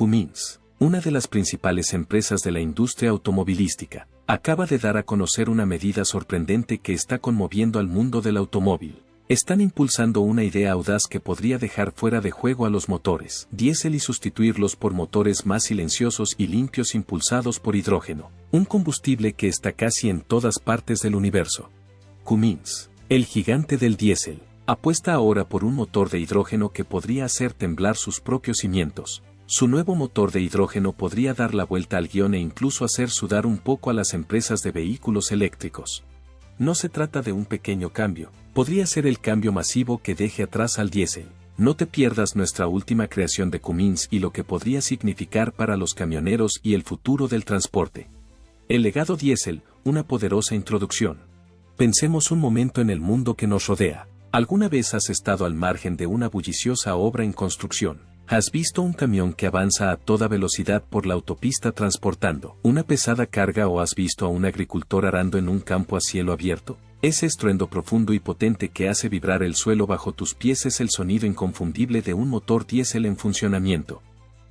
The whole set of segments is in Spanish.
Cummins, una de las principales empresas de la industria automovilística, acaba de dar a conocer una medida sorprendente que está conmoviendo al mundo del automóvil. Están impulsando una idea audaz que podría dejar fuera de juego a los motores diésel y sustituirlos por motores más silenciosos y limpios impulsados por hidrógeno, un combustible que está casi en todas partes del universo. Cummins, el gigante del diésel, apuesta ahora por un motor de hidrógeno que podría hacer temblar sus propios cimientos. Su nuevo motor de hidrógeno podría dar la vuelta al guión e incluso hacer sudar un poco a las empresas de vehículos eléctricos. No se trata de un pequeño cambio, podría ser el cambio masivo que deje atrás al diésel. No te pierdas nuestra última creación de Cummins y lo que podría significar para los camioneros y el futuro del transporte. El legado diésel, una poderosa introducción. Pensemos un momento en el mundo que nos rodea. ¿Alguna vez has estado al margen de una bulliciosa obra en construcción? ¿Has visto un camión que avanza a toda velocidad por la autopista transportando una pesada carga o has visto a un agricultor arando en un campo a cielo abierto? Ese estruendo profundo y potente que hace vibrar el suelo bajo tus pies es el sonido inconfundible de un motor diésel en funcionamiento.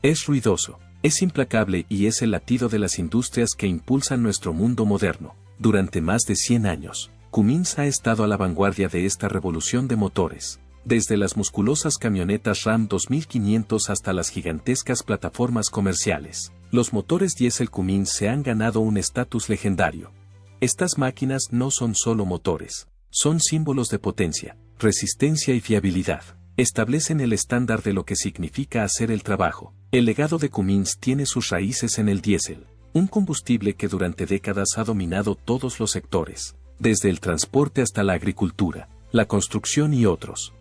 Es ruidoso, es implacable y es el latido de las industrias que impulsan nuestro mundo moderno. Durante más de 100 años, Cummins ha estado a la vanguardia de esta revolución de motores. Desde las musculosas camionetas Ram 2500 hasta las gigantescas plataformas comerciales, los motores diésel Cummins se han ganado un estatus legendario. Estas máquinas no son solo motores, son símbolos de potencia, resistencia y fiabilidad. Establecen el estándar de lo que significa hacer el trabajo. El legado de Cummins tiene sus raíces en el diésel, un combustible que durante décadas ha dominado todos los sectores, desde el transporte hasta la agricultura, la construcción y otros.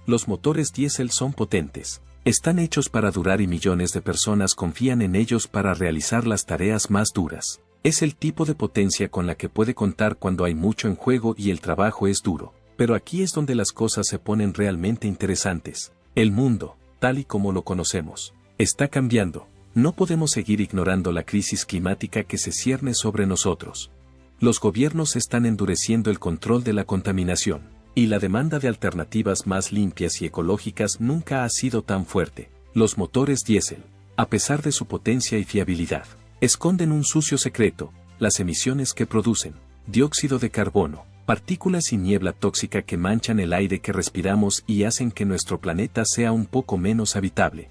Los motores diésel son potentes, están hechos para durar y millones de personas confían en ellos para realizar las tareas más duras. Es el tipo de potencia con la que puede contar cuando hay mucho en juego y el trabajo es duro. Pero aquí es donde las cosas se ponen realmente interesantes. El mundo, tal y como lo conocemos, está cambiando. No podemos seguir ignorando la crisis climática que se cierne sobre nosotros. Los gobiernos están endureciendo el control de la contaminación. Y la demanda de alternativas más limpias y ecológicas nunca ha sido tan fuerte. Los motores diésel, a pesar de su potencia y fiabilidad, esconden un sucio secreto: las emisiones que producen, dióxido de carbono, partículas y niebla tóxica que manchan el aire que respiramos y hacen que nuestro planeta sea un poco menos habitable.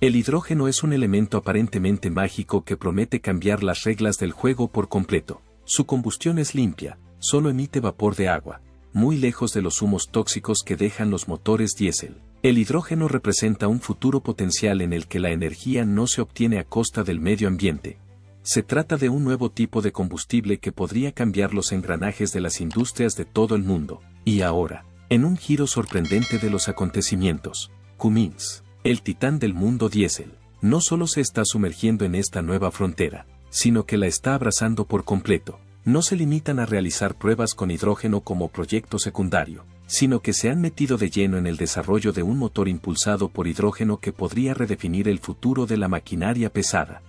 El hidrógeno es un elemento aparentemente mágico que promete cambiar las reglas del juego por completo. Su combustión es limpia, solo emite vapor de agua, muy lejos de los humos tóxicos que dejan los motores diésel. El hidrógeno representa un futuro potencial en el que la energía no se obtiene a costa del medio ambiente. Se trata de un nuevo tipo de combustible que podría cambiar los engranajes de las industrias de todo el mundo. Y ahora, en un giro sorprendente de los acontecimientos, Cummins, el titán del mundo diésel, no solo se está sumergiendo en esta nueva frontera, sino que la está abrazando por completo. No se limitan a realizar pruebas con hidrógeno como proyecto secundario, sino que se han metido de lleno en el desarrollo de un motor impulsado por hidrógeno que podría redefinir el futuro de la maquinaria pesada.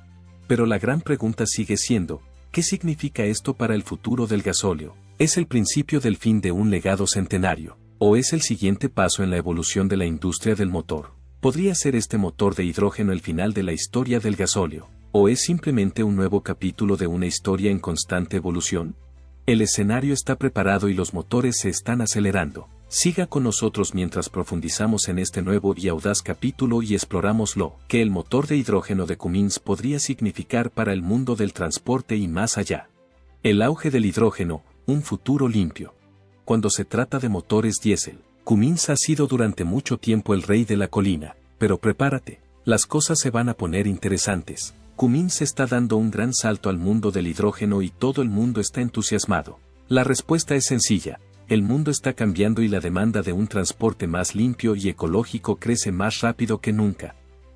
Pero la gran pregunta sigue siendo, ¿qué significa esto para el futuro del gasóleo? ¿Es el principio del fin de un legado centenario? ¿O es el siguiente paso en la evolución de la industria del motor? ¿Podría ser este motor de hidrógeno el final de la historia del gasóleo? ¿O es simplemente un nuevo capítulo de una historia en constante evolución? El escenario está preparado y los motores se están acelerando. Siga con nosotros mientras profundizamos en este nuevo y audaz capítulo y exploramos lo que el motor de hidrógeno de Cummins podría significar para el mundo del transporte y más allá. El auge del hidrógeno, un futuro limpio. Cuando se trata de motores diésel, Cummins ha sido durante mucho tiempo el rey de la colina, pero prepárate, las cosas se van a poner interesantes. Cummins está dando un gran salto al mundo del hidrógeno y todo el mundo está entusiasmado. La respuesta es sencilla, el mundo está cambiando y la demanda de un transporte más limpio y ecológico crece más rápido que nunca.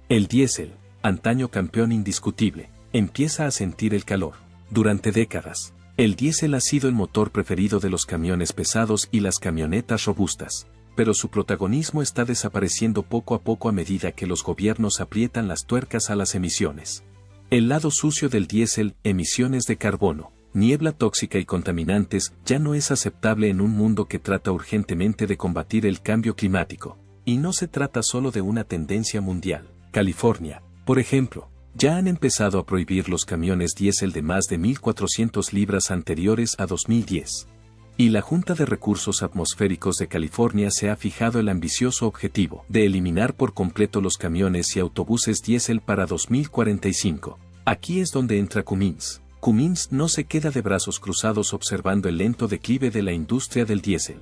El diésel, antaño campeón indiscutible, empieza a sentir el calor. Durante décadas, el diésel ha sido el motor preferido de los camiones pesados y las camionetas robustas, pero su protagonismo está desapareciendo poco a poco a medida que los gobiernos aprietan las tuercas a las emisiones. El lado sucio del diésel, emisiones de carbono, niebla tóxica y contaminantes, ya no es aceptable en un mundo que trata urgentemente de combatir el cambio climático. Y no se trata solo de una tendencia mundial. California, por ejemplo, Ya han empezado a prohibir los camiones diésel de más de 1.400 libras anteriores a 2010. Y la Junta de Recursos Atmosféricos de California se ha fijado el ambicioso objetivo de eliminar por completo los camiones y autobuses diésel para 2045. Aquí es donde entra Cummins. Cummins no se queda de brazos cruzados observando el lento declive de la industria del diésel.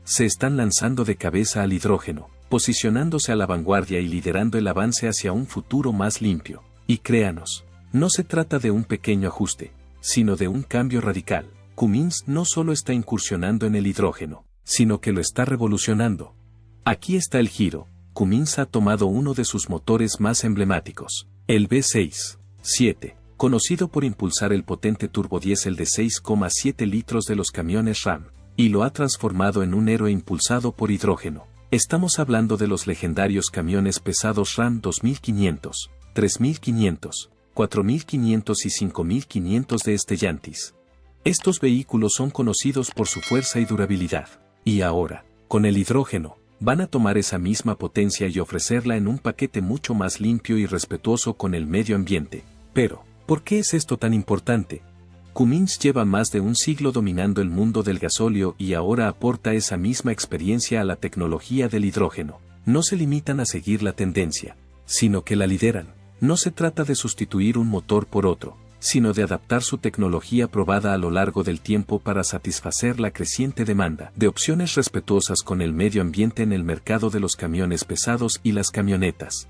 Se están lanzando de cabeza al hidrógeno, posicionándose a la vanguardia y liderando el avance hacia un futuro más limpio. Y créanos, no se trata de un pequeño ajuste, sino de un cambio radical. Cummins no solo está incursionando en el hidrógeno, sino que lo está revolucionando. Aquí está el giro. Cummins ha tomado uno de sus motores más emblemáticos, el V6-7, conocido por impulsar el potente turbodiesel de 6,7 litros de los camiones Ram, y lo ha transformado en un héroe impulsado por hidrógeno. Estamos hablando de los legendarios camiones pesados Ram 2500, 3500, 4500 y 5500 de Stellantis. Estos vehículos son conocidos por su fuerza y durabilidad. Y ahora, con el hidrógeno, van a tomar esa misma potencia y ofrecerla en un paquete mucho más limpio y respetuoso con el medio ambiente. Pero, ¿por qué es esto tan importante? Cummins lleva más de un siglo dominando el mundo del gasóleo y ahora aporta esa misma experiencia a la tecnología del hidrógeno. No se limitan a seguir la tendencia, sino que la lideran. No se trata de sustituir un motor por otro, sino de adaptar su tecnología probada a lo largo del tiempo para satisfacer la creciente demanda de opciones respetuosas con el medio ambiente en el mercado de los camiones pesados y las camionetas.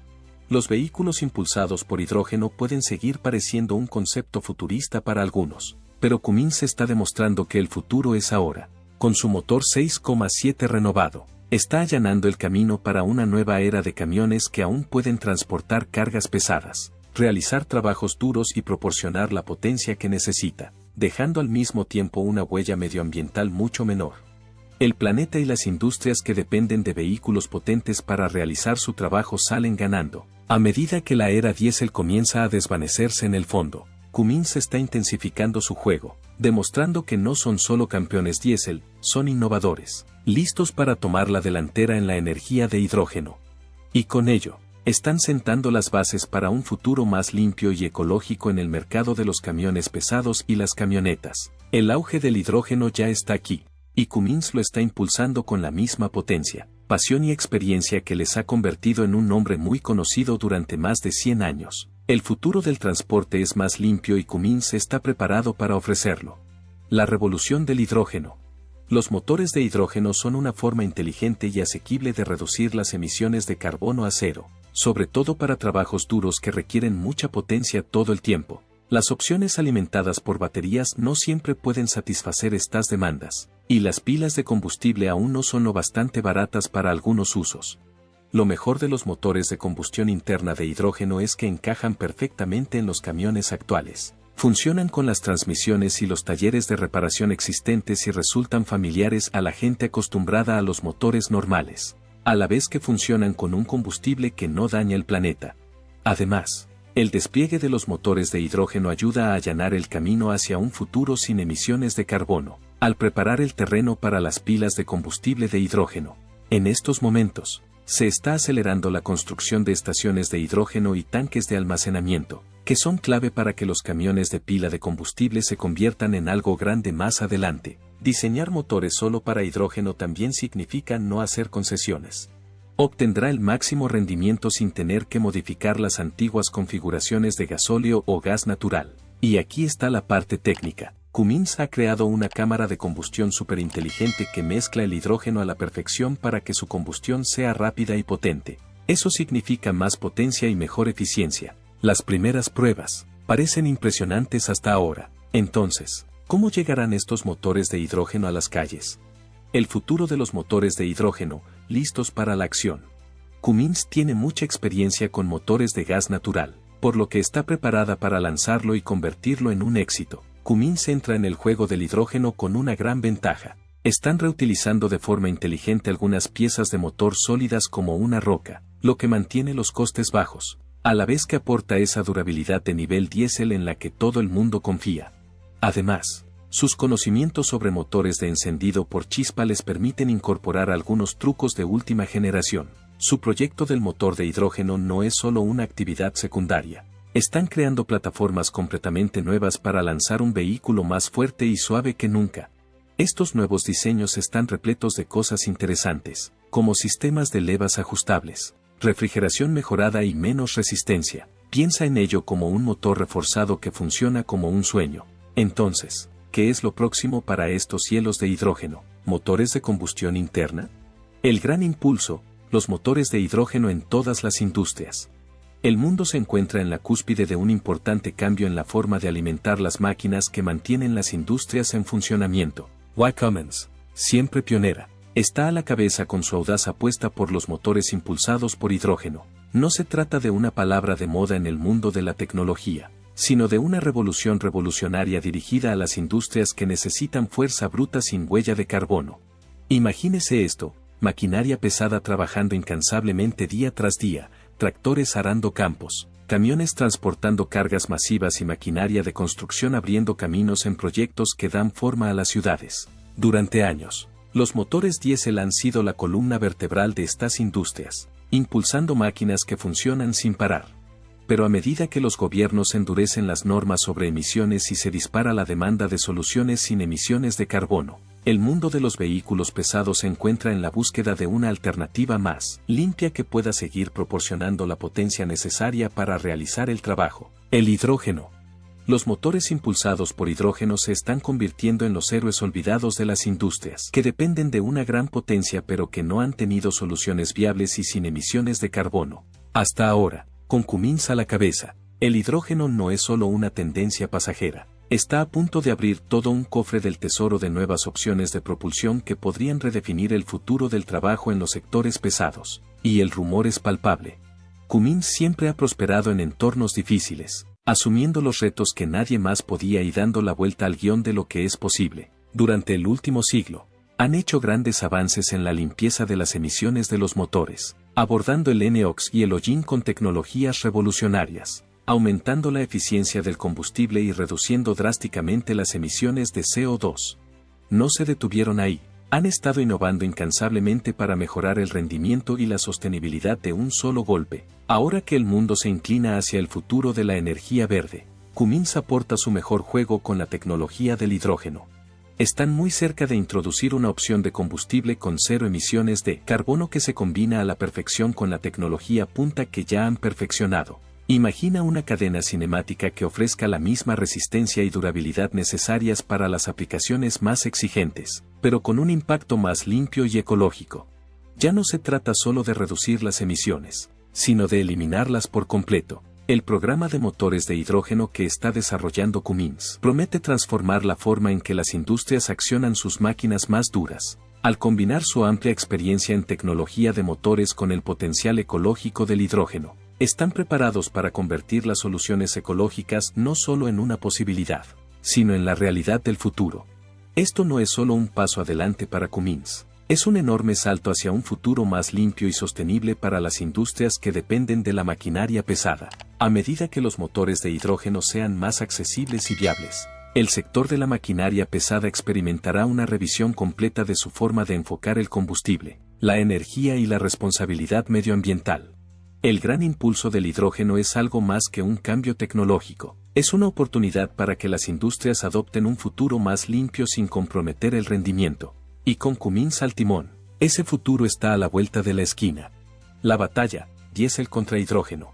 Los vehículos impulsados por hidrógeno pueden seguir pareciendo un concepto futurista para algunos, pero Cummins está demostrando que el futuro es ahora. Con su motor 6,7 renovado, está allanando el camino para una nueva era de camiones que aún pueden transportar cargas pesadas, realizar trabajos duros y proporcionar la potencia que necesita, dejando al mismo tiempo una huella medioambiental mucho menor. El planeta y las industrias que dependen de vehículos potentes para realizar su trabajo salen ganando. A medida que la era diésel comienza a desvanecerse en el fondo, Cummins está intensificando su juego, demostrando que no son solo campeones diésel, son innovadores, listos para tomar la delantera en la energía de hidrógeno. Y con ello, están sentando las bases para un futuro más limpio y ecológico en el mercado de los camiones pesados y las camionetas. El auge del hidrógeno ya está aquí, y Cummins lo está impulsando con la misma potencia, pasión y experiencia que les ha convertido en un nombre muy conocido durante más de 100 años. El futuro del transporte es más limpio y Cummins está preparado para ofrecerlo. La revolución del hidrógeno. Los motores de hidrógeno son una forma inteligente y asequible de reducir las emisiones de carbono a cero, sobre todo para trabajos duros que requieren mucha potencia todo el tiempo. Las opciones alimentadas por baterías no siempre pueden satisfacer estas demandas, y las pilas de combustible aún no son lo bastante baratas para algunos usos. Lo mejor de los motores de combustión interna de hidrógeno es que encajan perfectamente en los camiones actuales. Funcionan con las transmisiones y los talleres de reparación existentes y resultan familiares a la gente acostumbrada a los motores normales, a la vez que funcionan con un combustible que no daña el planeta. Además, el despliegue de los motores de hidrógeno ayuda a allanar el camino hacia un futuro sin emisiones de carbono, al preparar el terreno para las pilas de combustible de hidrógeno. En estos momentos, se está acelerando la construcción de estaciones de hidrógeno y tanques de almacenamiento, que son clave para que los camiones de pila de combustible se conviertan en algo grande más adelante. Diseñar motores solo para hidrógeno también significa no hacer concesiones. Obtendrá el máximo rendimiento sin tener que modificar las antiguas configuraciones de gasóleo o gas natural. Y aquí está la parte técnica. Cummins ha creado una cámara de combustión superinteligente que mezcla el hidrógeno a la perfección para que su combustión sea rápida y potente. Eso significa más potencia y mejor eficiencia. Las primeras pruebas parecen impresionantes hasta ahora. Entonces, ¿cómo llegarán estos motores de hidrógeno a las calles? El futuro de los motores de hidrógeno, listos para la acción. Cummins tiene mucha experiencia con motores de gas natural, por lo que está preparada para lanzarlo y convertirlo en un éxito. Cummins entra en el juego del hidrógeno con una gran ventaja. Están reutilizando de forma inteligente algunas piezas de motor sólidas como una roca, lo que mantiene los costes bajos, a la vez que aporta esa durabilidad de nivel diésel en la que todo el mundo confía. Además, sus conocimientos sobre motores de encendido por chispa les permiten incorporar algunos trucos de última generación. Su proyecto del motor de hidrógeno no es solo una actividad secundaria, Están creando plataformas completamente nuevas para lanzar un vehículo más fuerte y suave que nunca. Estos nuevos diseños están repletos de cosas interesantes, como sistemas de levas ajustables, refrigeración mejorada y menos resistencia. Piensa en ello como un motor reforzado que funciona como un sueño. Entonces, ¿qué es lo próximo para estos cielos de hidrógeno? ¿Motores de combustión interna? El gran impulso, los motores de hidrógeno en todas las industrias. El mundo se encuentra en la cúspide de un importante cambio en la forma de alimentar las máquinas que mantienen las industrias en funcionamiento. Cummins, siempre pionera, está a la cabeza con su audaz apuesta por los motores impulsados por hidrógeno. No se trata de una palabra de moda en el mundo de la tecnología, sino de una revolución revolucionaria dirigida a las industrias que necesitan fuerza bruta sin huella de carbono. Imagínese esto, maquinaria pesada trabajando incansablemente día tras día, tractores arando campos, camiones transportando cargas masivas y maquinaria de construcción abriendo caminos en proyectos que dan forma a las ciudades. Durante años, los motores diésel han sido la columna vertebral de estas industrias, impulsando máquinas que funcionan sin parar. Pero a medida que los gobiernos endurecen las normas sobre emisiones y se dispara la demanda de soluciones sin emisiones de carbono, el mundo de los vehículos pesados se encuentra en la búsqueda de una alternativa más limpia que pueda seguir proporcionando la potencia necesaria para realizar el trabajo. El hidrógeno. Los motores impulsados por hidrógeno se están convirtiendo en los héroes olvidados de las industrias que dependen de una gran potencia pero que no han tenido soluciones viables y sin emisiones de carbono. Hasta ahora, con Cummins a la cabeza, el hidrógeno no es solo una tendencia pasajera. Está a punto de abrir todo un cofre del tesoro de nuevas opciones de propulsión que podrían redefinir el futuro del trabajo en los sectores pesados. Y el rumor es palpable. Cummins siempre ha prosperado en entornos difíciles, asumiendo los retos que nadie más podía y dando la vuelta al guión de lo que es posible. Durante el último siglo, han hecho grandes avances en la limpieza de las emisiones de los motores, abordando el NOx y el hollín con tecnologías revolucionarias, aumentando la eficiencia del combustible y reduciendo drásticamente las emisiones de CO2. No se detuvieron ahí, han estado innovando incansablemente para mejorar el rendimiento y la sostenibilidad de un solo golpe. Ahora que el mundo se inclina hacia el futuro de la energía verde, Cummins aporta su mejor juego con la tecnología del hidrógeno. Están muy cerca de introducir una opción de combustible con cero emisiones de carbono que se combina a la perfección con la tecnología punta que ya han perfeccionado. Imagina una cadena cinemática que ofrezca la misma resistencia y durabilidad necesarias para las aplicaciones más exigentes, pero con un impacto más limpio y ecológico. Ya no se trata solo de reducir las emisiones, sino de eliminarlas por completo. El programa de motores de hidrógeno que está desarrollando Cummins promete transformar la forma en que las industrias accionan sus máquinas más duras, al combinar su amplia experiencia en tecnología de motores con el potencial ecológico del hidrógeno. Están preparados para convertir las soluciones ecológicas no solo en una posibilidad, sino en la realidad del futuro. Esto no es solo un paso adelante para Cummins, es un enorme salto hacia un futuro más limpio y sostenible para las industrias que dependen de la maquinaria pesada. A medida que los motores de hidrógeno sean más accesibles y viables, el sector de la maquinaria pesada experimentará una revisión completa de su forma de enfocar el combustible, la energía y la responsabilidad medioambiental. El gran impulso del hidrógeno es algo más que un cambio tecnológico, es una oportunidad para que las industrias adopten un futuro más limpio sin comprometer el rendimiento. Y con Cummins al timón, ese futuro está a la vuelta de la esquina. La batalla, diésel contra hidrógeno.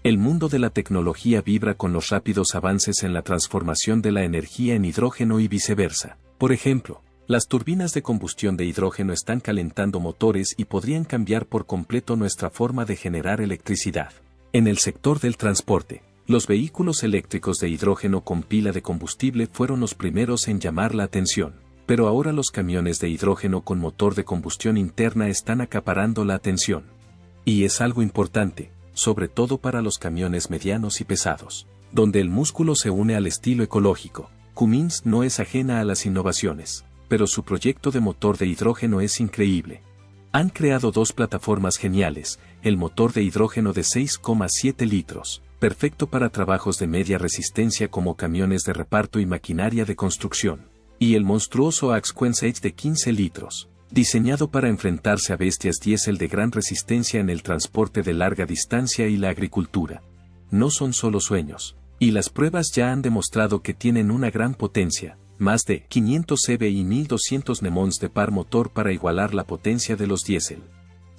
El mundo de la tecnología vibra con los rápidos avances en la transformación de la energía en hidrógeno y viceversa. Por ejemplo, las turbinas de combustión de hidrógeno están calentando motores y podrían cambiar por completo nuestra forma de generar electricidad. En el sector del transporte, los vehículos eléctricos de hidrógeno con pila de combustible fueron los primeros en llamar la atención, pero ahora los camiones de hidrógeno con motor de combustión interna están acaparando la atención. Y es algo importante, sobre todo para los camiones medianos y pesados, donde el músculo se une al estilo ecológico. Cummins no es ajena a las innovaciones, pero su proyecto de motor de hidrógeno es increíble. Han creado dos plataformas geniales, el motor de hidrógeno de 6,7 litros, perfecto para trabajos de media resistencia como camiones de reparto y maquinaria de construcción, y el monstruoso Axquense de 15 litros, diseñado para enfrentarse a bestias diésel de gran resistencia en el transporte de larga distancia y la agricultura. no son solo sueños. Y las pruebas ya han demostrado que tienen una gran potencia, más de 500 CV y 1200 Nm de par motor para igualar la potencia de los diésel.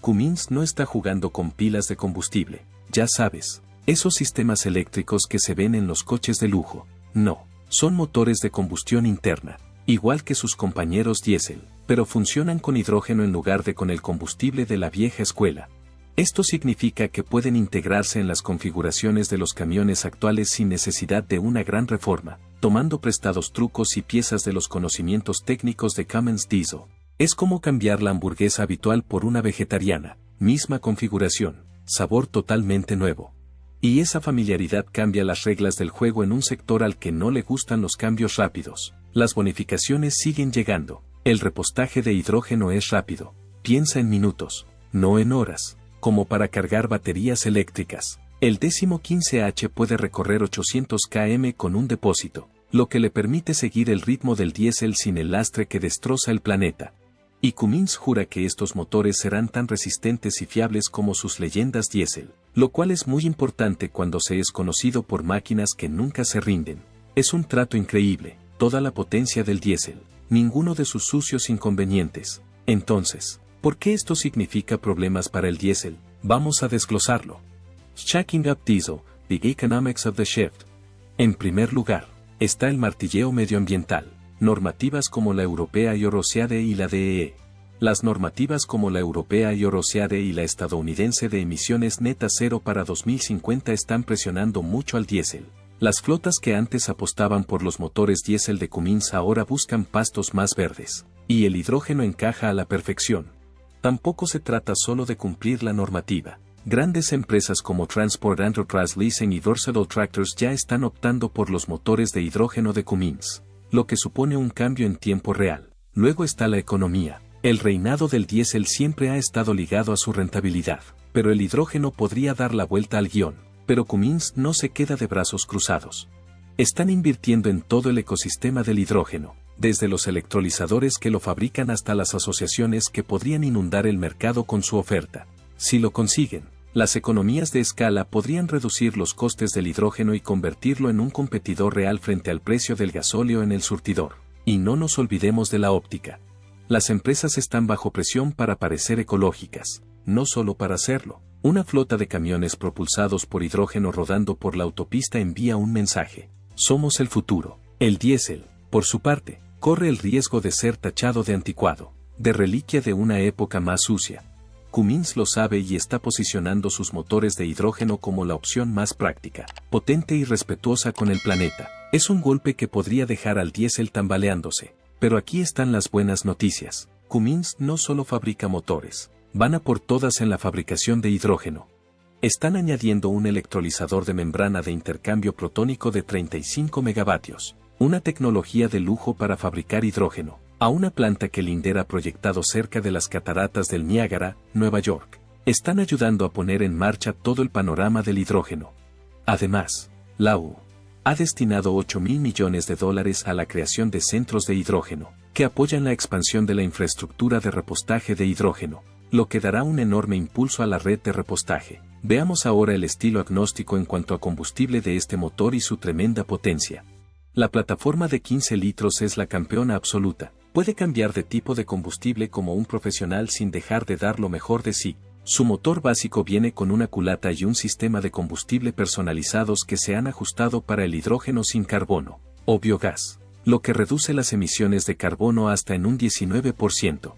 Cummins no está jugando con pilas de combustible, ya sabes, esos sistemas eléctricos que se ven en los coches de lujo. No, son motores de combustión interna, igual que sus compañeros diésel, pero funcionan con hidrógeno en lugar de con el combustible de la vieja escuela. Esto significa que pueden integrarse en las configuraciones de los camiones actuales sin necesidad de una gran reforma, tomando prestados trucos y piezas de los conocimientos técnicos de Cummins Diesel. Es como cambiar la hamburguesa habitual por una vegetariana, misma configuración, sabor totalmente nuevo. Y esa familiaridad cambia las reglas del juego en un sector al que no le gustan los cambios rápidos. Las bonificaciones siguen llegando. El repostaje de hidrógeno es rápido. Piensa en minutos, no en horas, como para cargar baterías eléctricas. El 15H puede recorrer 800 km con un depósito, lo que le permite seguir el ritmo del diésel sin el lastre que destroza el planeta. Y Cummins jura que estos motores serán tan resistentes y fiables como sus leyendas diésel, lo cual es muy importante cuando se es conocido por máquinas que nunca se rinden. Es un trato increíble, toda la potencia del diésel, ninguno de sus sucios inconvenientes. Entonces, ¿por qué esto significa problemas para el diésel? Vamos a desglosarlo. Shacking up diesel, the economics of the shift. En primer lugar, está el martilleo medioambiental. Normativas como la europea y Eurosiade y la DEE. Las normativas como la europea y Eurosiade y la estadounidense de emisiones netas cero para 2050 están presionando mucho al diésel. Las flotas que antes apostaban por los motores diésel de Cummins ahora buscan pastos más verdes. Y el hidrógeno encaja a la perfección. Tampoco se trata solo de cumplir la normativa. Grandes empresas como Transport Enterprise Leasing y Versatile Tractors ya están optando por los motores de hidrógeno de Cummins, lo que supone un cambio en tiempo real. Luego está la economía. El reinado del diésel siempre ha estado ligado a su rentabilidad, pero el hidrógeno podría dar la vuelta al guión. Pero Cummins no se queda de brazos cruzados. Están invirtiendo en todo el ecosistema del hidrógeno, desde los electrolizadores que lo fabrican hasta las asociaciones que podrían inundar el mercado con su oferta. Si lo consiguen, las economías de escala podrían reducir los costes del hidrógeno y convertirlo en un competidor real frente al precio del gasóleo en el surtidor. Y no nos olvidemos de la óptica. Las empresas están bajo presión para parecer ecológicas, no solo para hacerlo. Una flota de camiones propulsados por hidrógeno rodando por la autopista envía un mensaje. Somos el futuro. El diésel, por su parte, corre el riesgo de ser tachado de anticuado, de reliquia de una época más sucia. Cummins lo sabe y está posicionando sus motores de hidrógeno como la opción más práctica, potente y respetuosa con el planeta. Es un golpe que podría dejar al diésel tambaleándose. Pero aquí están las buenas noticias. Cummins no solo fabrica motores, van a por todas en la fabricación de hidrógeno. Están añadiendo un electrolizador de membrana de intercambio protónico de 35 megavatios, una tecnología de lujo para fabricar hidrógeno, a una planta que lindera proyectado cerca de las cataratas del Niágara, Nueva York. Están ayudando a poner en marcha todo el panorama del hidrógeno. Además, la EU ha destinado $8.000 millones a la creación de centros de hidrógeno, que apoyan la expansión de la infraestructura de repostaje de hidrógeno, lo que dará un enorme impulso a la red de repostaje. Veamos ahora el estilo agnóstico en cuanto a combustible de este motor y su tremenda potencia. La plataforma de 15 litros es la campeona absoluta. Puede cambiar de tipo de combustible como un profesional sin dejar de dar lo mejor de sí. Su motor básico viene con una culata y un sistema de combustible personalizados que se han ajustado para el hidrógeno sin carbono, o biogás, lo que reduce las emisiones de carbono hasta en un 19%.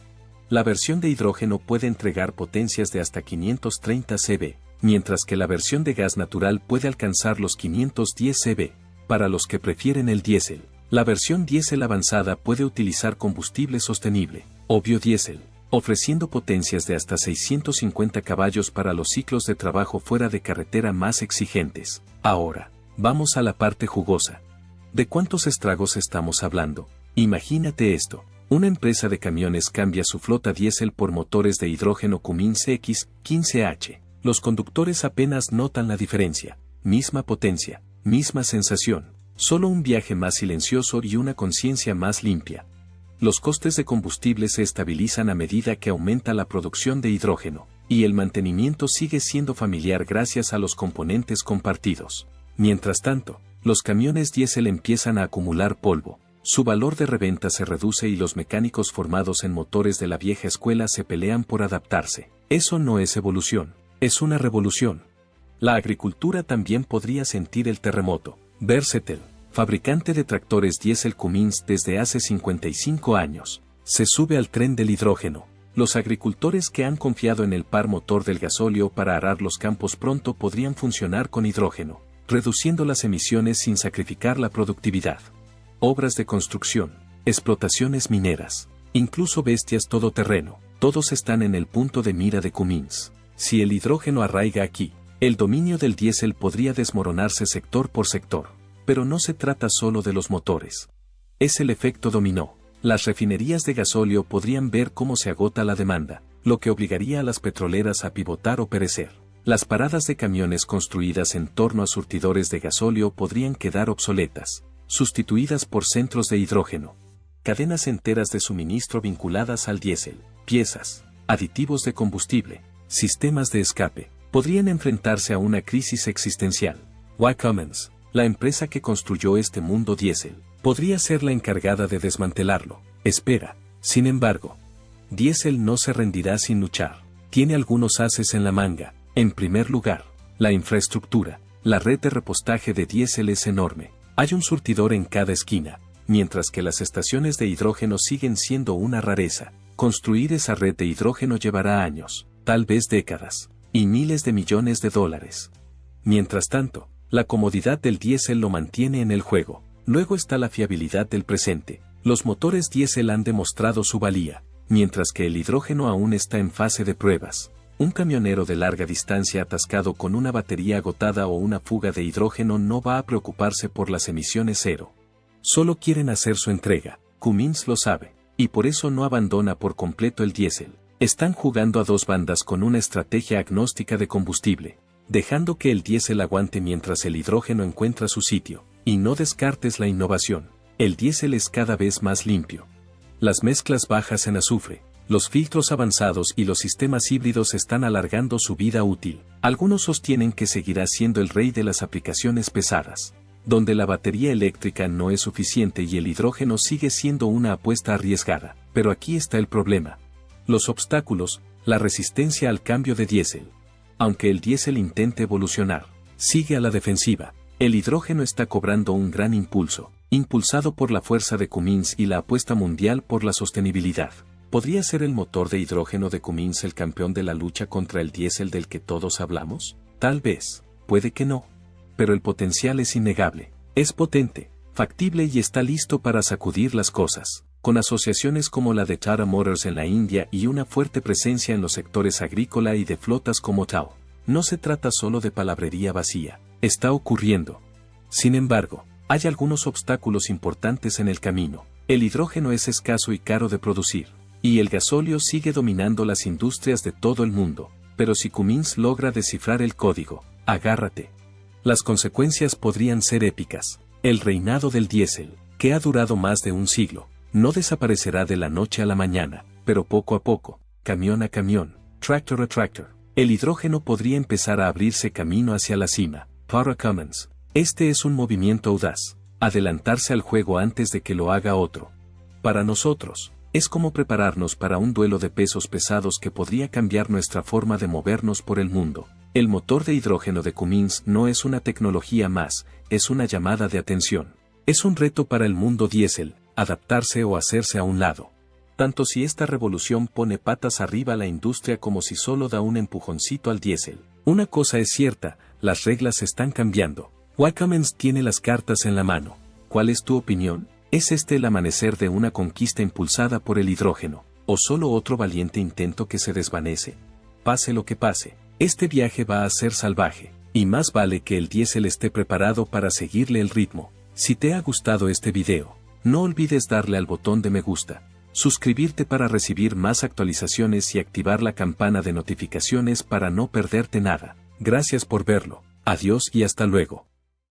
La versión de hidrógeno puede entregar potencias de hasta 530 CV, mientras que la versión de gas natural puede alcanzar los 510 CV. Para los que prefieren el diésel, la versión diésel avanzada puede utilizar combustible sostenible, o biodiesel, ofreciendo potencias de hasta 650 caballos para los ciclos de trabajo fuera de carretera más exigentes. Ahora, vamos a la parte jugosa. ¿De cuántos estragos estamos hablando? Imagínate esto. Una empresa de camiones cambia su flota diésel por motores de hidrógeno Cummins X15H. Los conductores apenas notan la diferencia. Misma potencia, misma sensación, solo un viaje más silencioso y una conciencia más limpia. Los costes de combustible se estabilizan a medida que aumenta la producción de hidrógeno, y el mantenimiento sigue siendo familiar gracias a los componentes compartidos. Mientras tanto, los camiones diésel empiezan a acumular polvo, su valor de reventa se reduce y los mecánicos formados en motores de la vieja escuela se pelean por adaptarse. Eso no es evolución, es una revolución. La agricultura también podría sentir el terremoto. Vercetel, fabricante de tractores diésel Cummins desde hace 55 años, se sube al tren del hidrógeno. Los agricultores que han confiado en el par motor del gasóleo para arar los campos pronto podrían funcionar con hidrógeno, reduciendo las emisiones sin sacrificar la productividad. Obras de construcción, explotaciones mineras, incluso bestias todoterreno, todos están en el punto de mira de Cummins. Si el hidrógeno arraiga aquí, el dominio del diésel podría desmoronarse sector por sector. Pero no se trata solo de los motores. Es el efecto dominó. Las refinerías de gasóleo podrían ver cómo se agota la demanda, lo que obligaría a las petroleras a pivotar o perecer. Las paradas de camiones construidas en torno a surtidores de gasóleo podrían quedar obsoletas, sustituidas por centros de hidrógeno. Cadenas enteras de suministro vinculadas al diésel, piezas, aditivos de combustible, sistemas de escape, podrían enfrentarse a una crisis existencial. Y. Cummins, la empresa que construyó este mundo diésel, podría ser la encargada de desmantelarlo. Espera, sin embargo, diésel no se rendirá sin luchar. Tiene algunos ases en la manga. En primer lugar, la infraestructura. La red de repostaje de diésel es enorme. Hay un surtidor en cada esquina, mientras que las estaciones de hidrógeno siguen siendo una rareza. Construir esa red de hidrógeno llevará años, tal vez décadas, y miles de millones de dólares. Mientras tanto, la comodidad del diésel lo mantiene en el juego. Luego está la fiabilidad del presente. Los motores diésel han demostrado su valía, mientras que el hidrógeno aún está en fase de pruebas. Un camionero de larga distancia atascado con una batería agotada o una fuga de hidrógeno no va a preocuparse por las emisiones cero. Solo quieren hacer su entrega. Cummins lo sabe, y por eso no abandona por completo el diésel. Están jugando a dos bandas con una estrategia agnóstica de combustible, dejando que el diésel aguante mientras el hidrógeno encuentra su sitio. Y no descartes la innovación. El diésel es cada vez más limpio. Las mezclas bajas en azufre, los filtros avanzados y los sistemas híbridos están alargando su vida útil. Algunos sostienen que seguirá siendo el rey de las aplicaciones pesadas, donde la batería eléctrica no es suficiente y el hidrógeno sigue siendo una apuesta arriesgada. Pero aquí está el problema. Los obstáculos, la resistencia al cambio de diésel. Aunque el diésel intente evolucionar, sigue a la defensiva. El hidrógeno está cobrando un gran impulso, impulsado por la fuerza de Cummins y la apuesta mundial por la sostenibilidad. ¿Podría ser el motor de hidrógeno de Cummins el campeón de la lucha contra el diésel del que todos hablamos? Tal vez, puede que no. Pero el potencial es innegable. Es potente, factible y está listo para sacudir las cosas. Con asociaciones como la de Tata Motors en la India y una fuerte presencia en los sectores agrícola y de flotas como Tao. No se trata solo de palabrería vacía. Está ocurriendo. Sin embargo, hay algunos obstáculos importantes en el camino. El hidrógeno es escaso y caro de producir, y el gasóleo sigue dominando las industrias de todo el mundo. Pero si Cummins logra descifrar el código, agárrate. Las consecuencias podrían ser épicas. El reinado del diésel, que ha durado más de un siglo, no desaparecerá de la noche a la mañana, pero poco a poco, camión a camión, tractor a tractor, el hidrógeno podría empezar a abrirse camino hacia la cima. Para Cummins, este es un movimiento audaz, adelantarse al juego antes de que lo haga otro. Para nosotros, es como prepararnos para un duelo de pesos pesados que podría cambiar nuestra forma de movernos por el mundo. El motor de hidrógeno de Cummins no es una tecnología más, es una llamada de atención. Es un reto para el mundo diésel, adaptarse o hacerse a un lado. Tanto si esta revolución pone patas arriba a la industria como si solo da un empujoncito al diésel. Una cosa es cierta, las reglas están cambiando. Y. Cummins tiene las cartas en la mano. ¿Cuál es tu opinión? ¿Es este el amanecer de una conquista impulsada por el hidrógeno, o solo otro valiente intento que se desvanece? Pase lo que pase, este viaje va a ser salvaje, y más vale que el diésel esté preparado para seguirle el ritmo. Si te ha gustado este video, no olvides darle al botón de me gusta, suscribirte para recibir más actualizaciones y activar la campana de notificaciones para no perderte nada. Gracias por verlo, adiós y hasta luego.